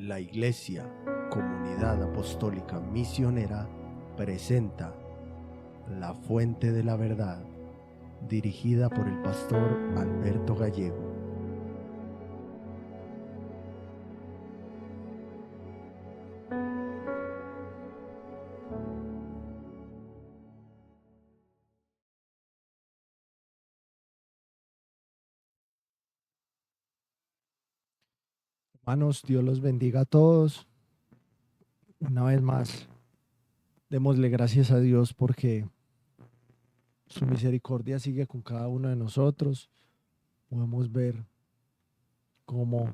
La Iglesia, Comunidad Apostólica Misionera, presenta La Fuente de la Verdad, dirigida por el pastor Alberto Gallego. Hermanos, Dios los bendiga a todos. Una vez más, démosle gracias a Dios porque su misericordia sigue con cada uno de nosotros. Podemos ver cómo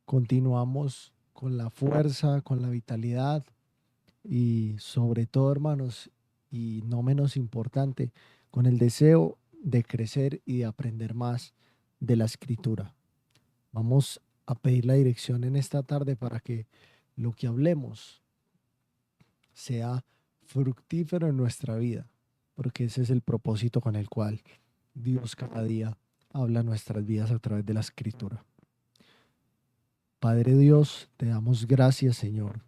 continuamos con la fuerza, con la vitalidad y sobre todo, hermanos, y no menos importante, con el deseo de crecer y de aprender más de la Escritura. Vamos a pedir la dirección en esta tarde para que lo que hablemos sea fructífero en nuestra vida, porque ese es el propósito con el cual Dios cada día habla nuestras vidas a través de la Escritura. Padre Dios, te damos gracias, Señor,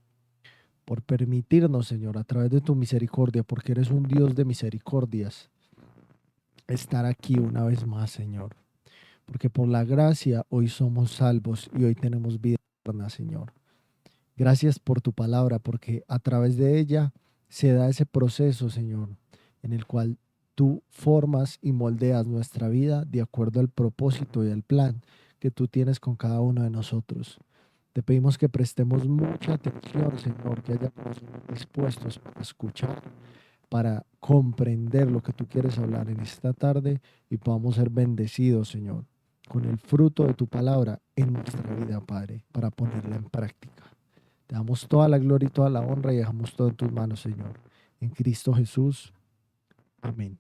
por permitirnos, Señor, a través de tu misericordia, porque eres un Dios de misericordias, estar aquí una vez más, Señor. Porque por la gracia hoy somos salvos y hoy tenemos vida eterna, Señor. Gracias por tu palabra, porque a través de ella se da ese proceso, Señor, en el cual tú formas y moldeas nuestra vida de acuerdo al propósito y al plan que tú tienes con cada uno de nosotros. Te pedimos que prestemos mucha atención, Señor, que hayamos dispuestos para escuchar, para comprender lo que tú quieres hablar en esta tarde y podamos ser bendecidos, Señor, con el fruto de tu palabra en nuestra vida, Padre, para ponerla en práctica. Te damos toda la gloria y toda la honra y dejamos todo en tus manos, Señor. En Cristo Jesús. Amén.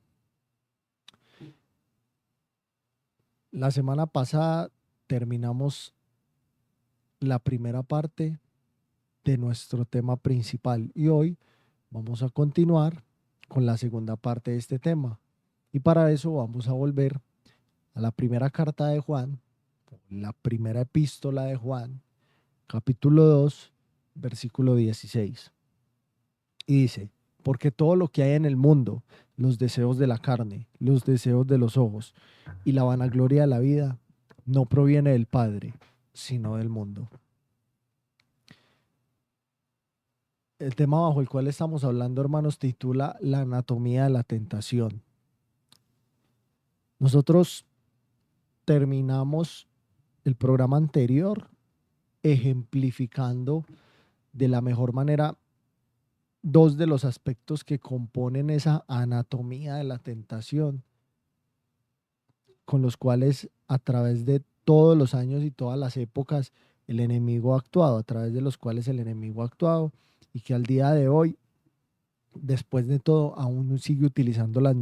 La semana pasada terminamos la primera parte de nuestro tema principal y hoy vamos a continuar con la segunda parte de este tema. Y para eso vamos a volver a la primera carta de Juan, la primera epístola de Juan, capítulo 2, versículo 16. Y dice: porque todo lo que hay en el mundo, los deseos de la carne, los deseos de los ojos y la vanagloria de la vida, no proviene del Padre, sino del mundo. El tema bajo el cual estamos hablando, hermanos, titula La anatomía de la tentación. Nosotros terminamos el programa anterior ejemplificando de la mejor manera dos de los aspectos que componen esa anatomía de la tentación, con los cuales a través de todos los años y todas las épocas el enemigo ha actuado, a través de los cuales el enemigo ha actuado y que al día de hoy, después de todo, aún sigue utilizando las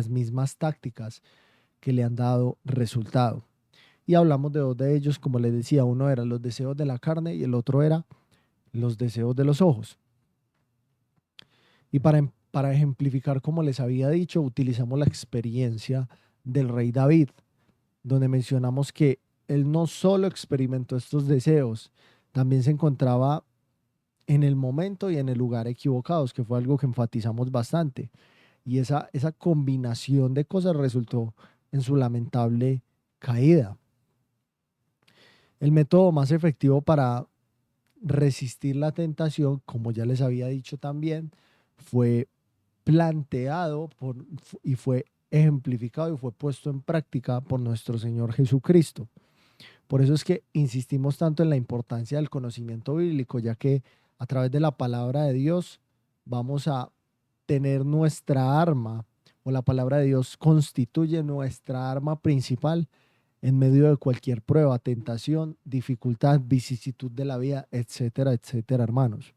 mismas tácticas que le han dado resultado. Y hablamos de dos de ellos, como les decía, uno era los deseos de la carne y el otro era los deseos de los ojos. Y para ejemplificar, como les había dicho, utilizamos la experiencia del rey David, donde mencionamos que él no solo experimentó estos deseos, también se encontraba en el momento y en el lugar equivocados, que fue algo que enfatizamos bastante. Y esa combinación de cosas resultó en su lamentable caída. El método más efectivo para resistir la tentación, como ya les había dicho también, fue planteado y fue ejemplificado y fue puesto en práctica por nuestro Señor Jesucristo. Por eso es que insistimos tanto en la importancia del conocimiento bíblico, ya que a través de la palabra de Dios vamos a tener nuestra arma, o la palabra de Dios constituye nuestra arma principal en medio de cualquier prueba, tentación, dificultad, vicisitud de la vida, etcétera, etcétera, hermanos.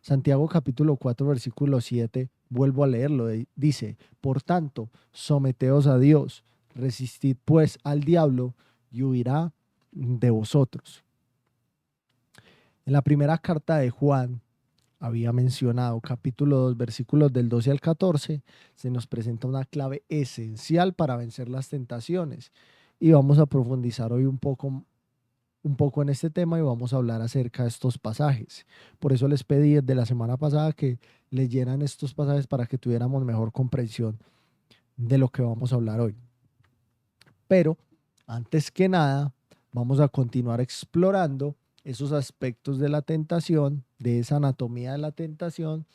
Santiago capítulo 4, versículo 7, vuelvo a leerlo, dice: por tanto, someteos a Dios, resistid pues al diablo y huirá de vosotros. En la primera carta de Juan, había mencionado, capítulo 2, versículos del 12 al 14, se nos presenta una clave esencial para vencer las tentaciones. Y vamos a profundizar hoy un poco un poco en este tema y vamos a hablar acerca de estos pasajes. Por eso les pedí desde la semana pasada que leyeran estos pasajes para que tuviéramos mejor comprensión de lo que vamos a hablar hoy. Pero antes que nada, vamos a continuar explorando esos aspectos de la tentación, de esa anatomía de la tentación,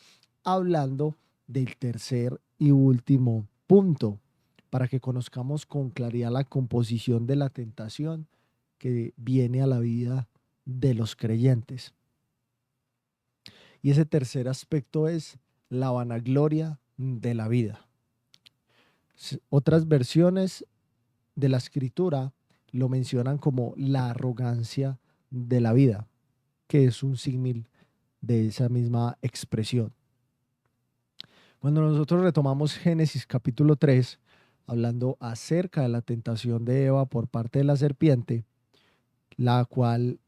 hablando del tercer y último punto, para que conozcamos con claridad la composición de la tentación que viene a la vida de los creyentes. Y ese tercer aspecto es la vanagloria de la vida. Otras versiones de la escritura lo mencionan como la arrogancia de la vida, que es un símil de esa misma expresión. Cuando nosotros retomamos Génesis capítulo 3, hablando acerca de la tentación de Eva por parte de la serpiente, la cual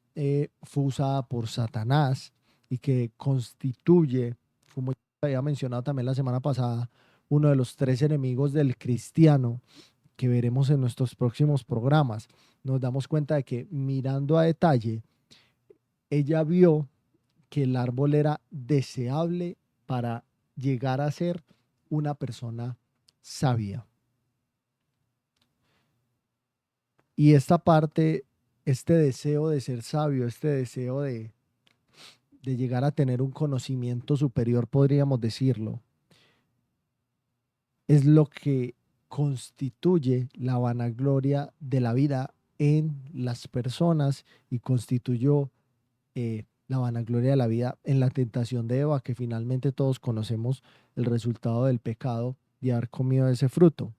fue usada por Satanás y que constituye, como ya había mencionado también la semana pasada, uno de los tres enemigos del cristiano que veremos en nuestros próximos programas. Nos damos cuenta de que mirando a detalle, ella vio que el árbol era deseable para llegar a ser una persona sabia. Y esta parte, este deseo de ser sabio, este deseo de llegar a tener un conocimiento superior, podríamos decirlo, es lo que constituye la vanagloria de la vida en las personas y constituyó la vanagloria de la vida en la tentación de Eva, que finalmente todos conocemos el resultado del pecado de haber comido ese fruto.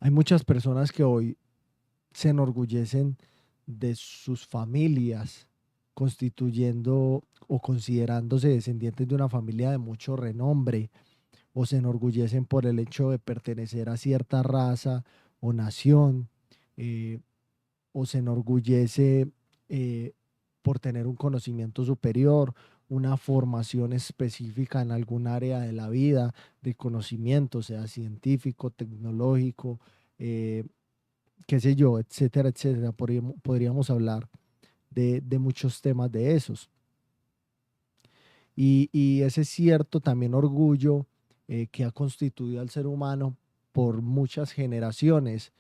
Hay muchas personas que hoy se enorgullecen de sus familias, constituyendo o considerándose descendientes de una familia de mucho renombre, o se enorgullecen por el hecho de pertenecer a cierta raza o nación, eh, o se enorgullece eh, por tener un conocimiento superior, una formación específica en algún área de la vida, de conocimiento, sea científico, tecnológico, eh, qué sé yo, etcétera, etcétera. Podríamos hablar de muchos temas de esos. Y ese cierto también orgullo que ha constituido al ser humano por muchas generaciones,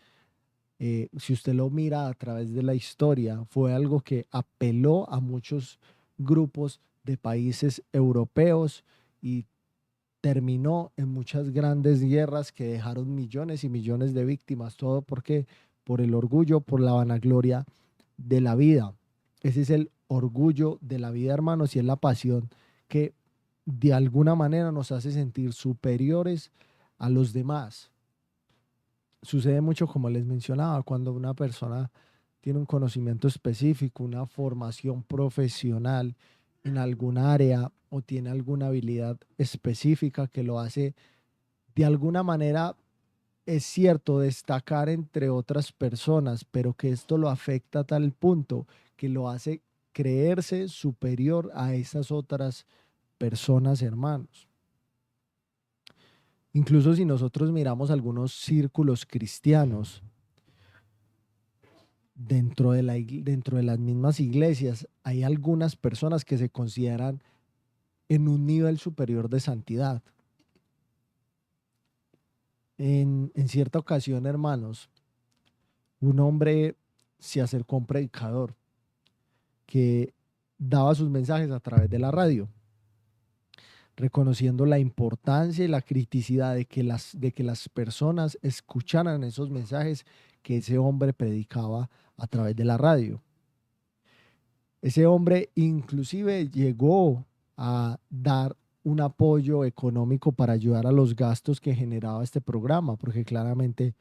si usted lo mira a través de la historia, fue algo que apeló a muchos grupos de países europeos y terminó en muchas grandes guerras que dejaron millones y millones de víctimas. ¿Todo por qué? Por el orgullo, por la vanagloria de la vida. Ese es el orgullo de la vida, hermanos, y es la pasión que de alguna manera nos hace sentir superiores a los demás. Sucede mucho, como les mencionaba, cuando una persona tiene un conocimiento específico, una formación profesional en algún área o tiene alguna habilidad específica que lo hace de alguna manera, es cierto, destacar entre otras personas, pero que esto lo afecta a tal punto que lo hace creerse superior a esas otras personas, hermanos. Incluso si nosotros miramos algunos círculos cristianos, dentro de las mismas iglesias hay algunas personas que se consideran en un nivel superior de santidad. En cierta ocasión, hermanos, un hombre se acercó a un predicador que daba sus mensajes a través de la radio, reconociendo la importancia y la criticidad de que las personas escucharan esos mensajes que ese hombre predicaba a través de la radio. Ese hombre inclusive llegó a dar un apoyo económico para ayudar a los gastos que generaba este programa, porque claramente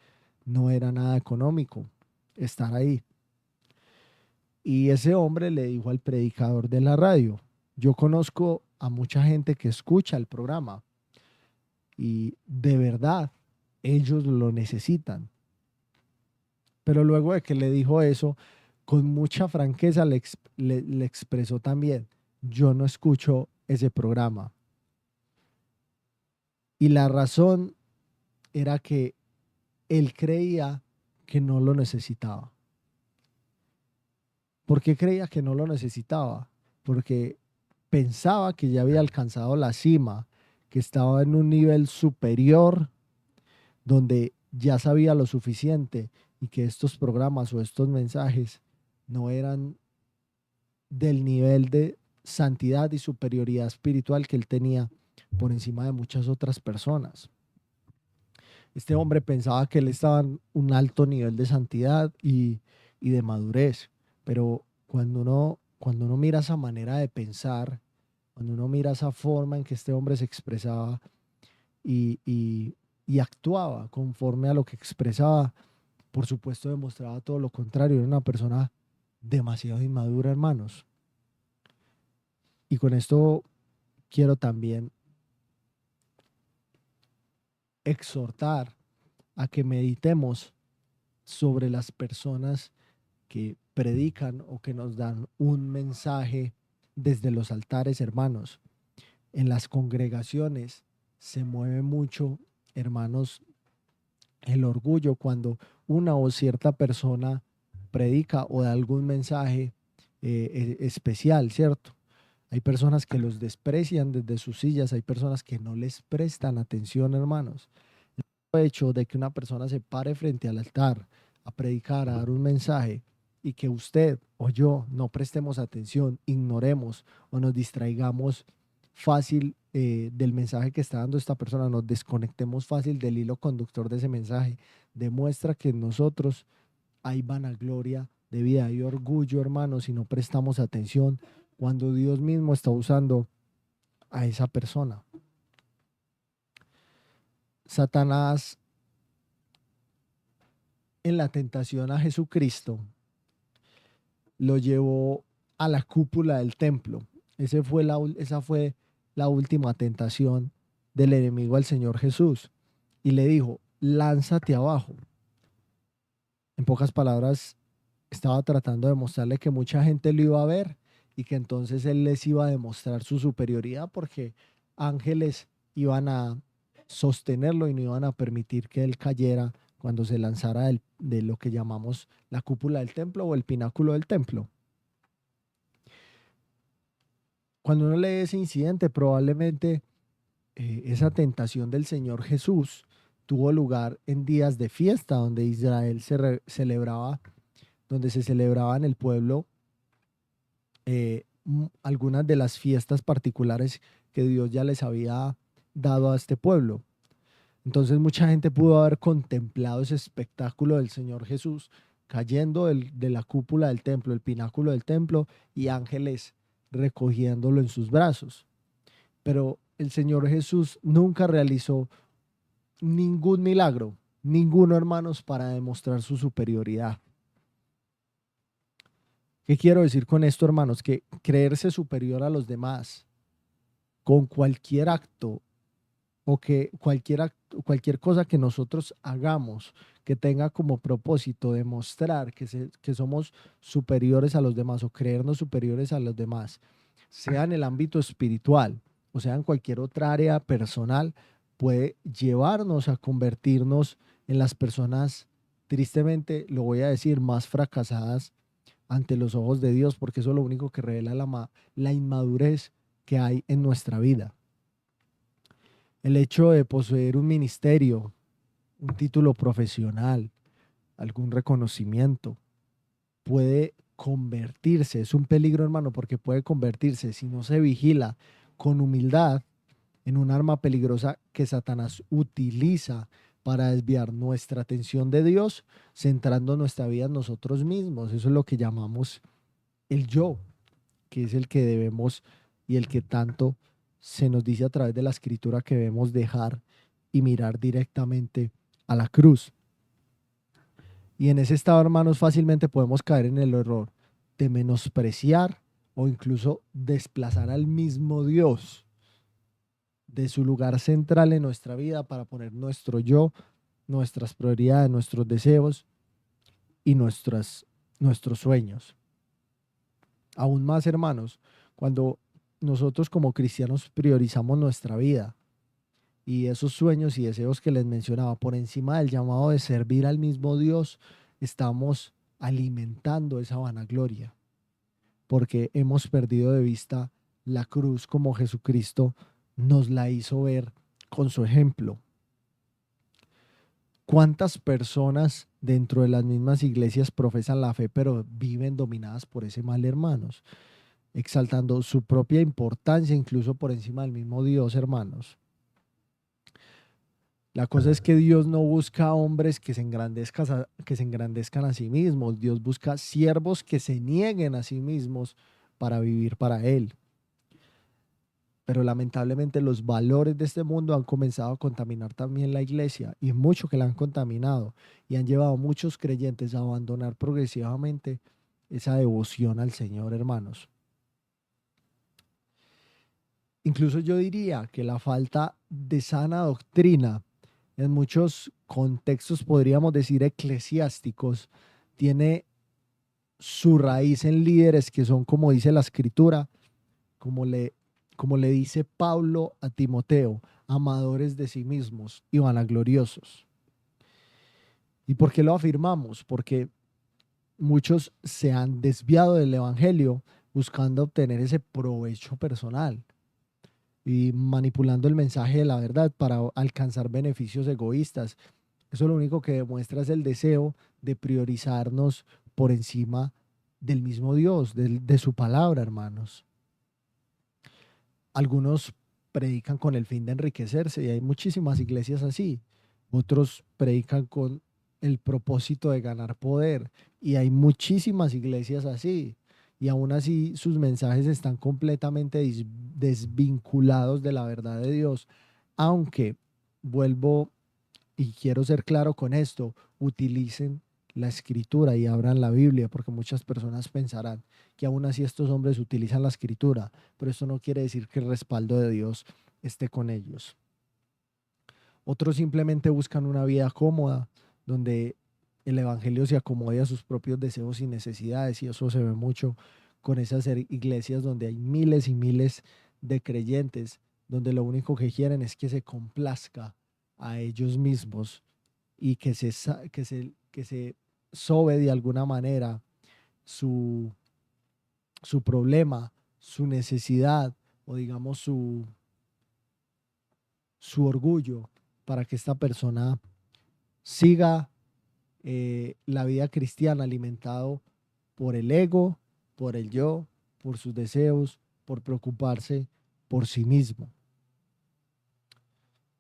no era nada económico estar ahí. Y ese hombre le dijo al predicador de la radio: yo conozco a mucha gente que escucha el programa y de verdad ellos lo necesitan. Pero luego de que le dijo eso, con mucha franqueza le expresó también: yo no escucho ese programa. Y la razón era que él creía que no lo necesitaba. ¿Por qué creía que no lo necesitaba? Porque pensaba que ya había alcanzado la cima, que estaba en un nivel superior donde ya sabía lo suficiente y que estos programas o estos mensajes no eran del nivel de santidad y superioridad espiritual que él tenía por encima de muchas otras personas. Este hombre pensaba que él estaba en un alto nivel de santidad y de madurez, pero cuando uno mira esa manera de pensar, cuando uno mira esa forma en que este hombre se expresaba y actuaba conforme a lo que expresaba, por supuesto demostraba todo lo contrario, era una persona demasiado inmadura, hermanos. Y con esto quiero también exhortar a que meditemos sobre las personas que predican o que nos dan un mensaje desde los altares, hermanos. En las congregaciones se mueve mucho, hermanos, el orgullo cuando una o cierta persona predica o da algún mensaje especial, ¿cierto? Hay personas que los desprecian desde sus sillas, hay personas que no les prestan atención, hermanos. El hecho de que una persona se pare frente al altar a predicar, a dar un mensaje y que usted o yo no prestemos atención, ignoremos o nos distraigamos fácil del mensaje que está dando esta persona, nos desconectemos fácil del hilo conductor de ese mensaje, demuestra que en nosotros hay vanagloria de vida, hay orgullo, hermanos, si no prestamos atención cuando Dios mismo está usando a esa persona. Satanás, en la tentación a Jesucristo, lo llevó a la cúpula del templo. Esa fue la última tentación del enemigo al Señor Jesús. Y le dijo, lánzate abajo. En pocas palabras, estaba tratando de mostrarle que mucha gente lo iba a ver y que entonces él les iba a demostrar su superioridad porque ángeles iban a sostenerlo y no iban a permitir que él cayera cuando se lanzara de lo que llamamos la cúpula del templo o el pináculo del templo. Cuando uno lee ese incidente, probablemente esa tentación del Señor Jesús tuvo lugar en días de fiesta donde Israel celebraba, donde se celebraba en el pueblo algunas de las fiestas particulares que Dios ya les había dado a este pueblo. Entonces mucha gente pudo haber contemplado ese espectáculo del Señor Jesús cayendo de la cúpula del templo, el pináculo del templo, y ángeles recogiéndolo en sus brazos. Pero el Señor Jesús nunca realizó ningún milagro, ninguno, hermanos, para demostrar su superioridad. ¿Qué quiero decir con esto, hermanos? Que creerse superior a los demás con cualquier acto o que cualquier cosa que nosotros hagamos que tenga como propósito demostrar que somos superiores a los demás o creernos superiores a los demás, sea en el ámbito espiritual o sea en cualquier otra área personal, puede llevarnos a convertirnos en las personas, tristemente lo voy a decir, más fracasadas ante los ojos de Dios, porque eso es lo único que revela la inmadurez que hay en nuestra vida. El hecho de poseer un ministerio, un título profesional, algún reconocimiento, puede convertirse, es un peligro, hermano, porque puede convertirse, si no se vigila con humildad, en un arma peligrosa que Satanás utiliza para desviar nuestra atención de Dios, centrando nuestra vida en nosotros mismos. Eso es lo que llamamos el yo, que es el que debemos y el que tanto se nos dice a través de la escritura que debemos dejar y mirar directamente a la cruz. Y en ese estado, hermanos, fácilmente podemos caer en el error de menospreciar o incluso desplazar al mismo Dios de su lugar central en nuestra vida para poner nuestro yo, nuestras prioridades, nuestros deseos y nuestros sueños. Aún más, hermanos, cuando nosotros como cristianos priorizamos nuestra vida y esos sueños y deseos que les mencionaba por encima del llamado de servir al mismo Dios, estamos alimentando esa vanagloria. porque hemos perdido de vista la cruz como Jesucristo nos la hizo ver con su ejemplo. ¿Cuántas personas dentro de las mismas iglesias profesan la fe, pero viven dominadas por ese mal, hermanos? Exaltando su propia importancia, incluso por encima del mismo Dios, hermanos. La cosa es que Dios no busca hombres que se engrandezcan a sí mismos. Dios busca siervos que se nieguen a sí mismos para vivir para Él. Pero lamentablemente los valores de este mundo han comenzado a contaminar también la iglesia, y mucho que la han contaminado, y han llevado a muchos creyentes a abandonar progresivamente esa devoción al Señor, hermanos. Incluso yo diría que la falta de sana doctrina en muchos contextos, podríamos decir eclesiásticos, tiene su raíz en líderes que son, como dice la escritura, como le, como le dice Pablo a Timoteo, amadores de sí mismos y vanagloriosos. ¿Y por qué lo afirmamos? Porque muchos se han desviado del evangelio buscando obtener ese provecho personal y manipulando el mensaje de la verdad para alcanzar beneficios egoístas. Eso lo único que demuestra es el deseo de priorizarnos por encima del mismo Dios, de su palabra, hermanos. Algunos predican con el fin de enriquecerse y hay muchísimas iglesias así. Otros predican con el propósito de ganar poder y hay muchísimas iglesias así. Y aún así sus mensajes están completamente desvinculados de la verdad de Dios. Aunque, vuelvo y quiero ser claro con esto, utilicen la escritura y abran la Biblia, porque muchas personas pensarán que aún así estos hombres utilizan la escritura, pero esto no quiere decir que el respaldo de Dios esté con ellos. Otros simplemente buscan una vida cómoda, donde el evangelio se acomode a sus propios deseos y necesidades, y eso se ve mucho con esas iglesias donde hay miles y miles de creyentes, donde lo único que quieren es que se complazca a ellos mismos y que se sobe de alguna manera su, su problema, su necesidad o digamos su orgullo para que esta persona siga la vida cristiana alimentado por el ego, por el yo, por sus deseos, por preocuparse por sí mismo.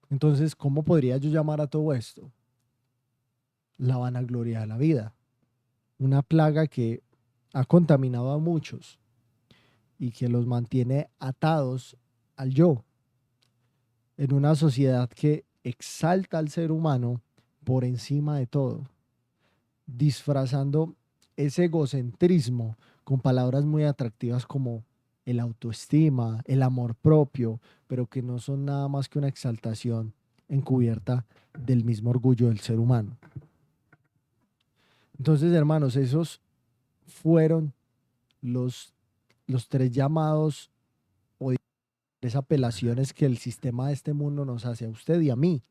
Entonces, ¿cómo podría yo llamar a todo esto? La vanagloria de la vida, una plaga que ha contaminado a muchos y que los mantiene atados al yo, en una sociedad que exalta al ser humano por encima de todo, disfrazando ese egocentrismo con palabras muy atractivas como el autoestima, el amor propio, pero que no son nada más que una exaltación encubierta del mismo orgullo del ser humano. Entonces, hermanos, esos fueron los, los tres llamados o tres apelaciones que el sistema de este mundo nos hace a usted y a mí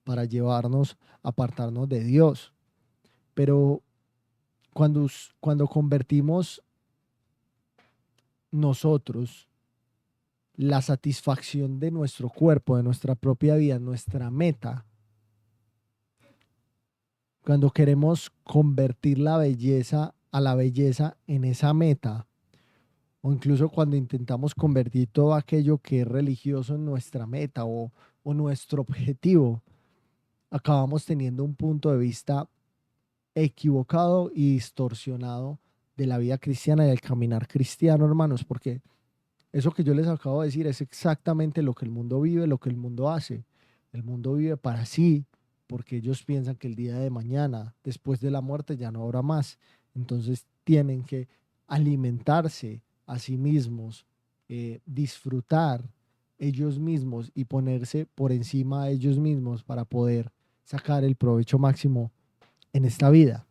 para llevarnos a apartarnos de Dios. Pero cuando convertimos nosotros la satisfacción de nuestro cuerpo, de nuestra propia vida, nuestra meta, cuando queremos convertir la belleza a la belleza en esa meta, o incluso cuando intentamos convertir todo aquello que es religioso en nuestra meta o nuestro objetivo, acabamos teniendo un punto de vista equivocado y distorsionado de la vida cristiana y del caminar cristiano, hermanos, porque eso que yo les acabo de decir es exactamente lo que el mundo vive, lo que el mundo hace. El mundo vive para sí, porque ellos piensan que el día de mañana, después de la muerte, ya no habrá más. Entonces tienen que alimentarse a sí mismos, disfrutar ellos mismos y ponerse por encima de ellos mismos para poder sacar el provecho máximo en esta vida.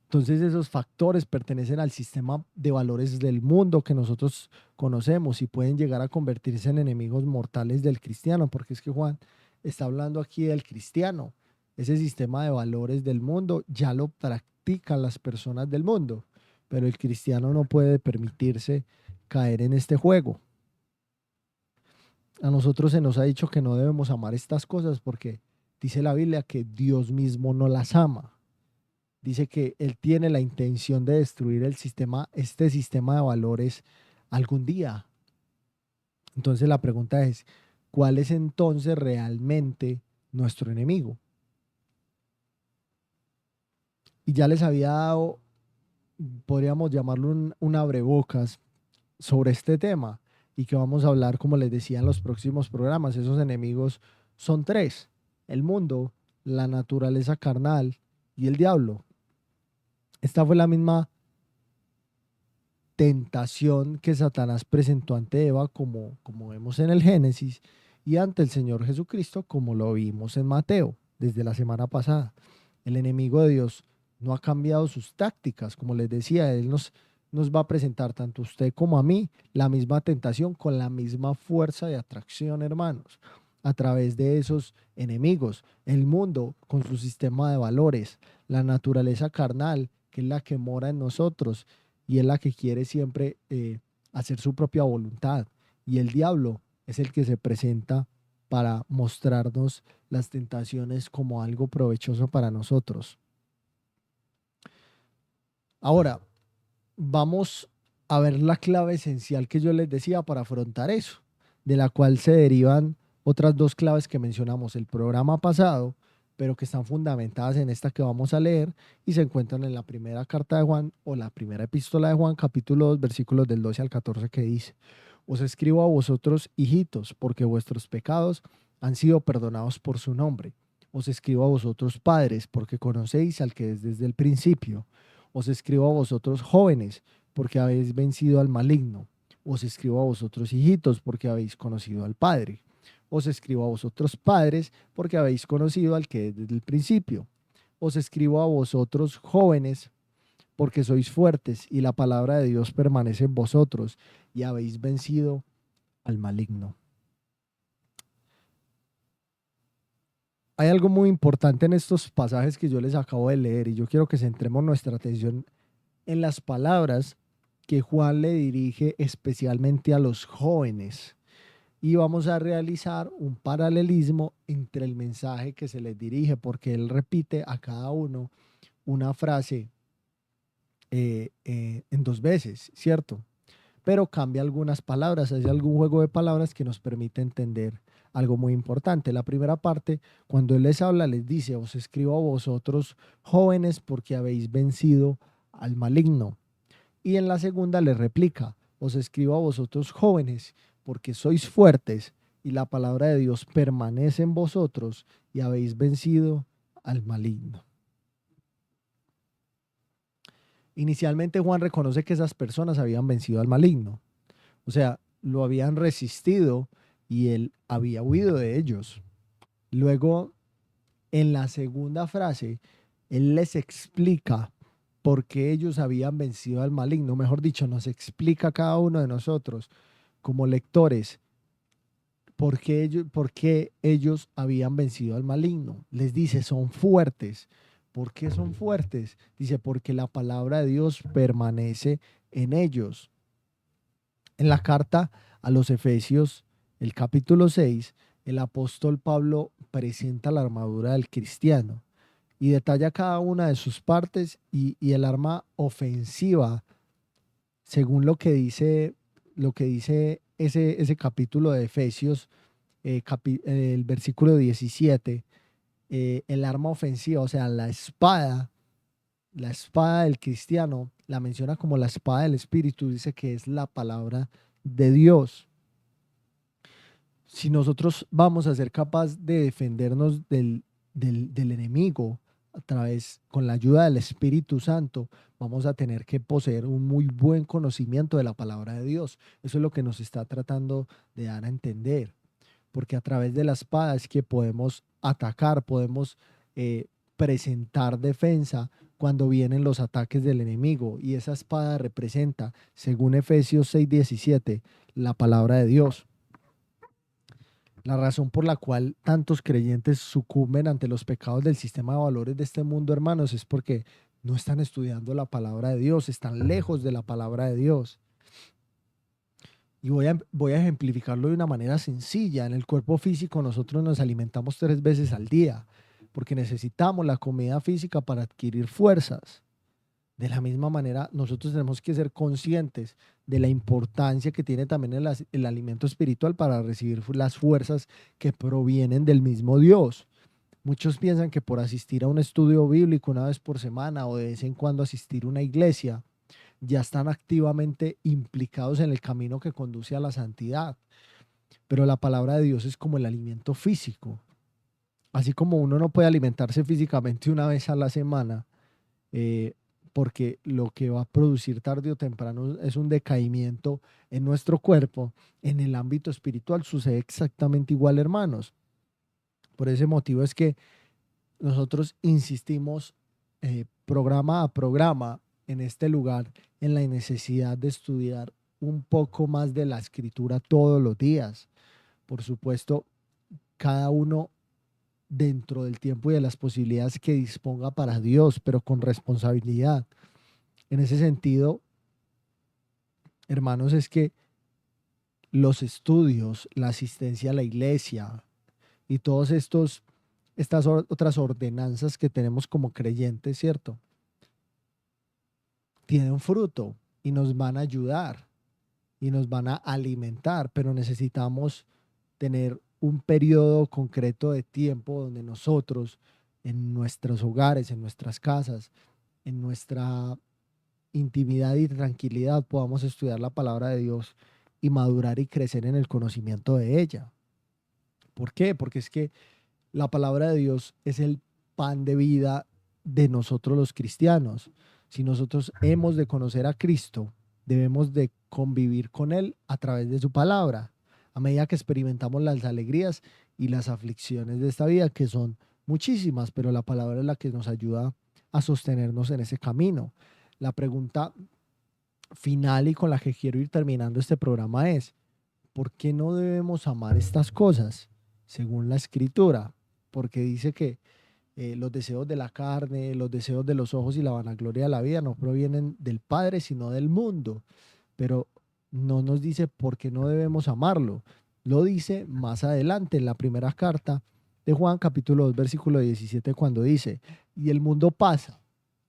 Entonces esos factores pertenecen al sistema de valores del mundo que nosotros conocemos y pueden llegar a convertirse en enemigos mortales del cristiano, porque es que Juan está hablando aquí del cristiano. Ese sistema de valores del mundo ya lo practican las personas del mundo, pero el cristiano no puede permitirse caer en este juego. A nosotros se nos ha dicho que no debemos amar estas cosas porque dice la Biblia que Dios mismo no las ama. Dice que Él tiene la intención de destruir el sistema, este sistema de valores algún día. Entonces la pregunta es, ¿cuál es entonces realmente nuestro enemigo? Y ya les había dado, podríamos llamarlo un abrebocas sobre este tema y que vamos a hablar, como les decía, en los próximos programas. Esos enemigos son tres: el mundo, la naturaleza carnal y el diablo. Esta fue la misma tentación que Satanás presentó ante Eva, como vemos en el Génesis, y ante el Señor Jesucristo, como lo vimos en Mateo desde la semana pasada. El enemigo de Dios no ha cambiado sus tácticas. Como les decía, Él nos va a presentar tanto a usted como a mí la misma tentación con la misma fuerza de atracción, hermanos, a través de esos enemigos. El mundo con su sistema de valores, la naturaleza carnal, que es la que mora en nosotros y es la que quiere siempre hacer su propia voluntad. Y el diablo es el que se presenta para mostrarnos las tentaciones como algo provechoso para nosotros. Ahora, vamos a ver la clave esencial que yo les decía para afrontar eso, de la cual se derivan otras dos claves que mencionamos el programa pasado, pero que están fundamentadas en esta que vamos a leer y se encuentran en la primera carta de Juan o la primera epístola de Juan, capítulo 2, versículos del 12 al 14, que dice: Os escribo a vosotros, hijitos, porque vuestros pecados han sido perdonados por su nombre. Os escribo a vosotros, padres, porque conocéis al que es desde el principio. Os escribo a vosotros, jóvenes, porque habéis vencido al maligno. Os escribo a vosotros, hijitos, porque habéis conocido al Padre. Os escribo a vosotros, padres, porque habéis conocido al que es desde el principio. Os escribo a vosotros, jóvenes, porque sois fuertes y la palabra de Dios permanece en vosotros y habéis vencido al maligno. Hay algo muy importante en estos pasajes que yo les acabo de leer y yo quiero que centremos nuestra atención en las palabras que Juan le dirige especialmente a los jóvenes. Y vamos a realizar un paralelismo entre el mensaje que se les dirige, porque él repite a cada uno una frase en dos veces, ¿cierto? Pero cambia algunas palabras, hay algún juego de palabras que nos permite entender algo muy importante. La primera parte, cuando él les habla, les dice: os escribo a vosotros, jóvenes, porque habéis vencido al maligno. Y en la segunda le replica: os escribo a vosotros, jóvenes, porque sois fuertes y la palabra de Dios permanece en vosotros y habéis vencido al maligno. Inicialmente Juan reconoce que esas personas habían vencido al maligno, o sea, lo habían resistido y él había huido de ellos. Luego, en la segunda frase, él les explica por qué ellos habían vencido al maligno. Mejor dicho, nos explica a cada uno de nosotros como lectores por qué ellos habían vencido al maligno. Les dice: son fuertes. ¿Por qué son fuertes? Dice: porque la palabra de Dios permanece en ellos. En la carta a los Efesios, el capítulo 6, el apóstol Pablo presenta la armadura del cristiano y detalla cada una de sus partes y el arma ofensiva, según lo que dice ese capítulo de Efesios, el versículo 17, el arma ofensiva, o sea, la espada del cristiano, la menciona como la espada del Espíritu, dice que es la palabra de Dios. Si nosotros vamos a ser capaces de defendernos del enemigo a través, con la ayuda del Espíritu Santo, vamos a tener que poseer un muy buen conocimiento de la palabra de Dios. Eso es lo que nos está tratando de dar a entender, porque a través de la espada es que podemos atacar, podemos presentar defensa cuando vienen los ataques del enemigo. Y esa espada representa, según Efesios 6:17, la palabra de Dios. La razón por la cual tantos creyentes sucumben ante los pecados del sistema de valores de este mundo, hermanos, es porque no están estudiando la palabra de Dios, están lejos de la palabra de Dios. Y voy a ejemplificarlo de una manera sencilla. En el cuerpo físico nosotros nos alimentamos 3 veces al día porque necesitamos la comida física para adquirir fuerzas. De la misma manera, nosotros tenemos que ser conscientes de la importancia que tiene también el alimento espiritual para recibir las fuerzas que provienen del mismo Dios. Muchos piensan que por asistir a un estudio bíblico una vez por semana o de vez en cuando asistir a una iglesia, ya están activamente implicados en el camino que conduce a la santidad. Pero la palabra de Dios es como el alimento físico. Así como uno no puede alimentarse físicamente una vez a la semana, eh, porque lo que va a producir tarde o temprano es un decaimiento en nuestro cuerpo, en el ámbito espiritual sucede exactamente igual, hermanos. Por ese motivo es que nosotros insistimos programa a programa en este lugar en la necesidad de estudiar un poco más de la escritura todos los días. Por supuesto, cada uno dentro del tiempo y de las posibilidades que disponga para Dios, pero con responsabilidad. En ese sentido, hermanos, es que los estudios, la asistencia a la iglesia y todos estas otras ordenanzas que tenemos como creyentes, ¿cierto? Tienen fruto y nos van a ayudar y nos van a alimentar, pero necesitamos tener un periodo concreto de tiempo donde nosotros, en nuestros hogares, en nuestras casas, en nuestra intimidad y tranquilidad, podamos estudiar la palabra de Dios y madurar y crecer en el conocimiento de ella. ¿Por qué? Porque es que la palabra de Dios es el pan de vida de nosotros los cristianos. Si nosotros hemos de conocer a Cristo, debemos de convivir con Él a través de su palabra, a medida que experimentamos las alegrías y las aflicciones de esta vida, que son muchísimas, pero la palabra es la que nos ayuda a sostenernos en ese camino. La pregunta final y con la que quiero ir terminando este programa es, ¿por qué no debemos amar estas cosas según la escritura? Porque dice que los deseos de la carne, los deseos de los ojos y la vanagloria de la vida no provienen del Padre, sino del mundo. Pero no nos dice por qué no debemos amarlo. Lo dice más adelante en la primera carta de Juan, capítulo 2, versículo 17, cuando dice, y el mundo pasa,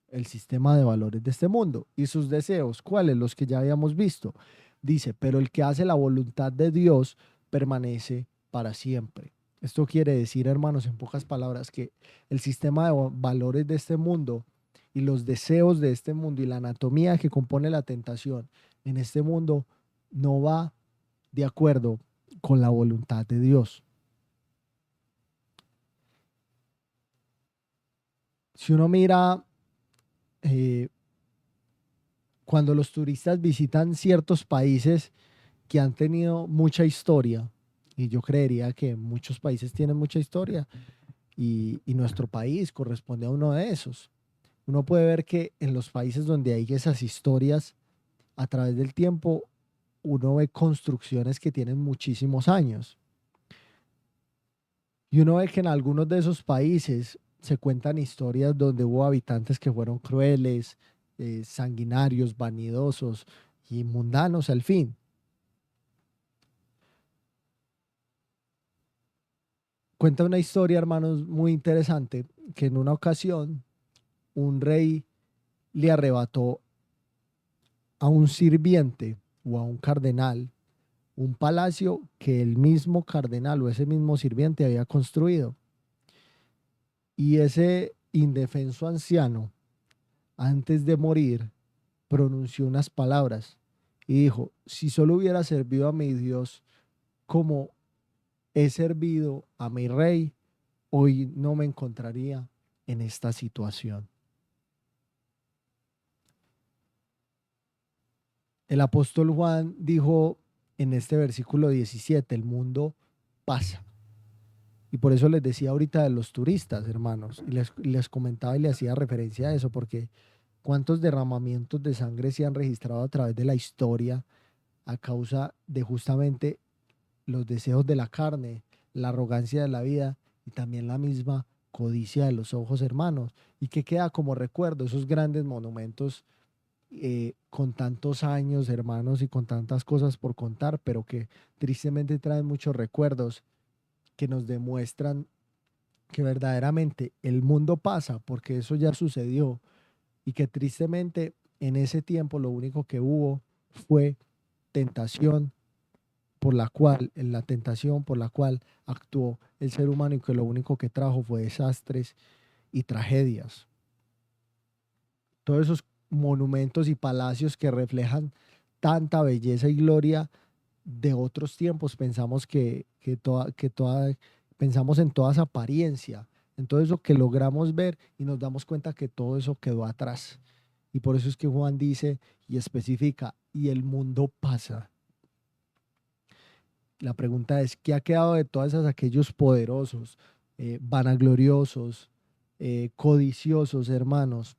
el sistema de valores de este mundo, y sus deseos, ¿cuáles? Los que ya habíamos visto. Dice, pero el que hace la voluntad de Dios permanece para siempre. Esto quiere decir, hermanos, en pocas palabras, que el sistema de valores de este mundo y los deseos de este mundo y la anatomía que compone la tentación en este mundo no va de acuerdo con la voluntad de Dios. Si uno mira eh, cuando los turistas visitan ciertos países que han tenido mucha historia, y yo creería que muchos países tienen mucha historia, y nuestro país corresponde a uno de esos. Uno puede ver que en los países donde hay esas historias, a través del tiempo, uno ve construcciones que tienen muchísimos años. Y uno ve que en algunos de esos países se cuentan historias donde hubo habitantes que fueron crueles, sanguinarios, vanidosos y mundanos al fin. Cuenta una historia, hermanos, muy interesante, que en una ocasión un rey le arrebató a un sirviente o a un cardenal un palacio que el mismo cardenal o ese mismo sirviente había construido. Y ese indefenso anciano, antes de morir, pronunció unas palabras y dijo, si solo hubiera servido a mi Dios como he servido a mi rey, hoy no me encontraría en esta situación. El apóstol Juan dijo en este versículo 17, el mundo pasa. Y por eso les decía ahorita de los turistas, hermanos, y les comentaba y le hacía referencia a eso, porque cuántos derramamientos de sangre se han registrado a través de la historia a causa de justamente los deseos de la carne, la arrogancia de la vida y también la misma codicia de los ojos, hermanos, y que queda como recuerdo esos grandes monumentos con tantos años, hermanos, y con tantas cosas por contar, pero que tristemente traen muchos recuerdos que nos demuestran que verdaderamente el mundo pasa, porque eso ya sucedió, y que tristemente en ese tiempo lo único que hubo fue tentación en la tentación por la cual actuó el ser humano, y que lo único que trajo fue desastres y tragedias. Todos esos monumentos y palacios que reflejan tanta belleza y gloria de otros tiempos, pensamos pensamos en toda esa apariencia, en todo eso que logramos ver, y nos damos cuenta que todo eso quedó atrás. Y por eso es que Juan dice y especifica, y el mundo pasa. La pregunta es, ¿qué ha quedado de todos aquellos poderosos, vanagloriosos, codiciosos, hermanos,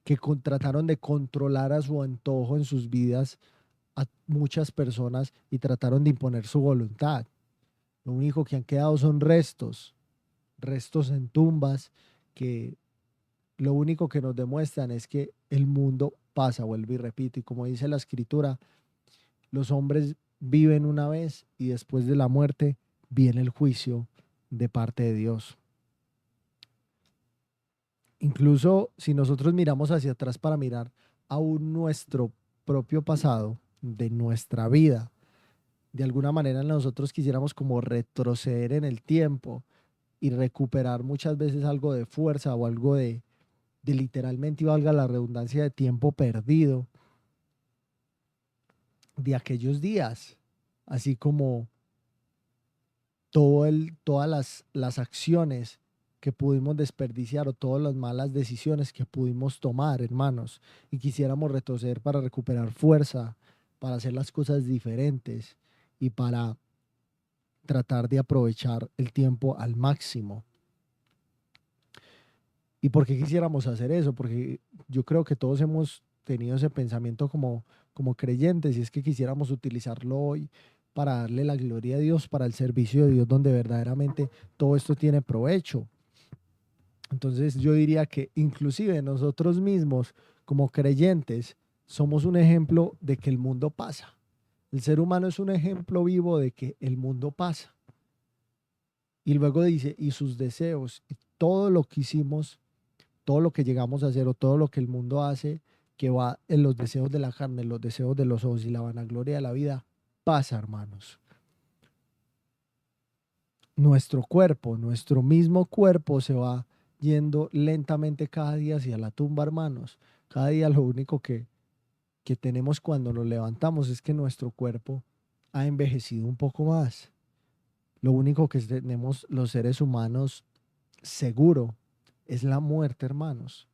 que trataron de controlar a su antojo en sus vidas a muchas personas y trataron de imponer su voluntad? Lo único que han quedado son restos, restos en tumbas, que lo único que nos demuestran es que el mundo pasa, vuelvo y repito, y como dice la escritura, los hombres viven una vez y después de la muerte viene el juicio de parte de Dios. Incluso si nosotros miramos hacia atrás para mirar aún nuestro propio pasado, de nuestra vida, de alguna manera nosotros quisiéramos como retroceder en el tiempo y recuperar muchas veces algo de fuerza o algo de literalmente, y valga la redundancia, de tiempo perdido de aquellos días, así como todas las acciones que pudimos desperdiciar o todas las malas decisiones que pudimos tomar, hermanos, y quisiéramos retroceder para recuperar fuerza, para hacer las cosas diferentes y para tratar de aprovechar el tiempo al máximo. ¿Y por qué quisiéramos hacer eso? Porque yo creo que todos hemos tenido ese pensamiento como creyentes, y es que quisiéramos utilizarlo hoy para darle la gloria a Dios, para el servicio de Dios, donde verdaderamente todo esto tiene provecho. Entonces yo diría que inclusive nosotros mismos como creyentes somos un ejemplo de que el mundo pasa. El ser humano es un ejemplo vivo de que el mundo pasa. Y luego dice, y sus deseos, y todo lo que hicimos, todo lo que llegamos a hacer o todo lo que el mundo hace, que va en los deseos de la carne, en los deseos de los ojos y la vanagloria de la vida, pasa, hermanos. Nuestro cuerpo, nuestro mismo cuerpo se va yendo lentamente cada día hacia la tumba, hermanos. Cada día lo único que tenemos cuando nos levantamos es que nuestro cuerpo ha envejecido un poco más. Lo único que tenemos los seres humanos seguro es la muerte, hermanos.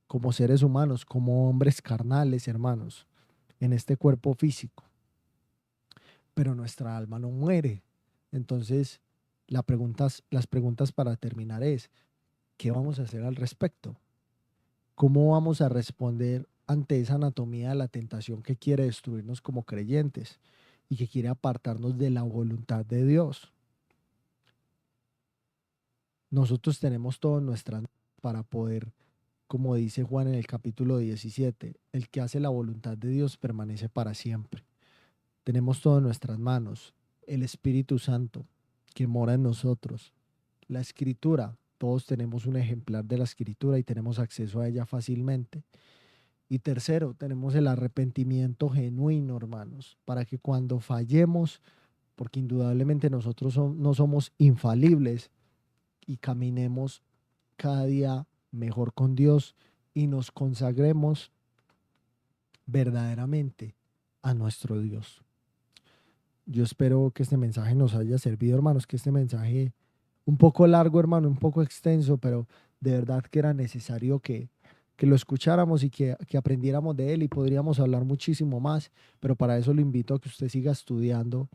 Como seres humanos, como hombres carnales, hermanos, en este cuerpo físico. Pero nuestra alma no muere. Entonces, las preguntas para terminar es, ¿qué vamos a hacer al respecto? ¿Cómo vamos a responder ante esa anatomía de la tentación que quiere destruirnos como creyentes y que quiere apartarnos de la voluntad de Dios? Nosotros tenemos todo en nuestras manos para poder, como dice Juan en el capítulo 17, el que hace la voluntad de Dios permanece para siempre. Tenemos todo en nuestras manos, el Espíritu Santo que mora en nosotros, la Escritura, todos tenemos un ejemplar de la Escritura y tenemos acceso a ella fácilmente. Y tercero, tenemos el arrepentimiento genuino, hermanos, para que cuando fallemos, porque indudablemente nosotros no somos infalibles, y caminemos cada día mejor con Dios y nos consagremos verdaderamente a nuestro Dios. Yo espero que este mensaje nos haya servido, hermanos, que este mensaje un poco largo, hermano, un poco extenso, pero de verdad que era necesario que lo escucháramos y que aprendiéramos de él, y podríamos hablar muchísimo más, pero para eso lo invito a que usted siga estudiando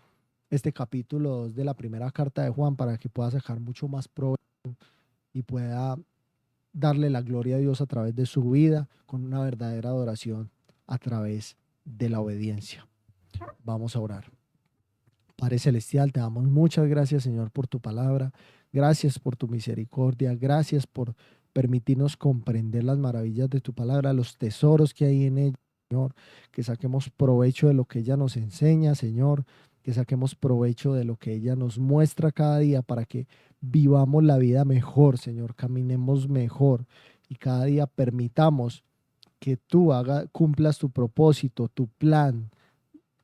este capítulo 2 de la primera carta de Juan, para que pueda sacar mucho más provecho y pueda darle la gloria a Dios a través de su vida, con una verdadera adoración a través de la obediencia. Vamos a orar. Padre Celestial, te damos muchas gracias, Señor, por tu palabra. Gracias por tu misericordia. Gracias por permitirnos comprender las maravillas de tu palabra, los tesoros que hay en ella, Señor. Que saquemos provecho de lo que ella nos enseña, Señor. Que saquemos provecho de lo que ella nos muestra cada día para que vivamos la vida mejor, Señor. Caminemos mejor y cada día permitamos que tú cumplas tu propósito, tu plan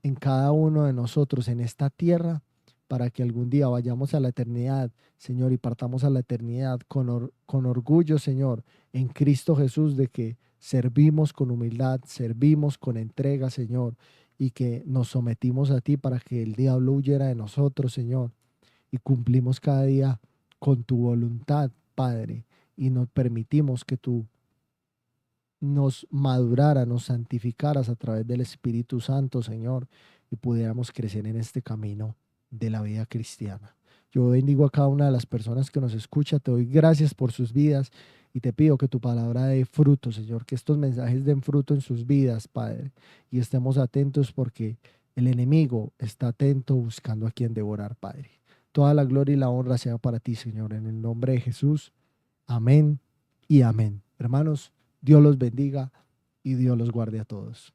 en cada uno de nosotros en esta tierra, para que algún día vayamos a la eternidad, Señor, y partamos a la eternidad con orgullo, Señor, en Cristo Jesús, de que servimos con humildad, servimos con entrega, Señor, y que nos sometimos a ti para que el diablo huyera de nosotros, Señor, y cumplimos cada día con tu voluntad, Padre, y nos permitimos que tú nos madurara, nos santificaras a través del Espíritu Santo, Señor, y pudiéramos crecer en este camino de la vida cristiana. Yo bendigo a cada una de las personas que nos escucha, te doy gracias por sus vidas y te pido que tu palabra dé fruto, Señor, que estos mensajes den fruto en sus vidas, Padre, y estemos atentos porque el enemigo está atento buscando a quien devorar, Padre. Toda la gloria y la honra sea para ti, Señor, en el nombre de Jesús. Amén y amén. Hermanos, Dios los bendiga y Dios los guarde a todos.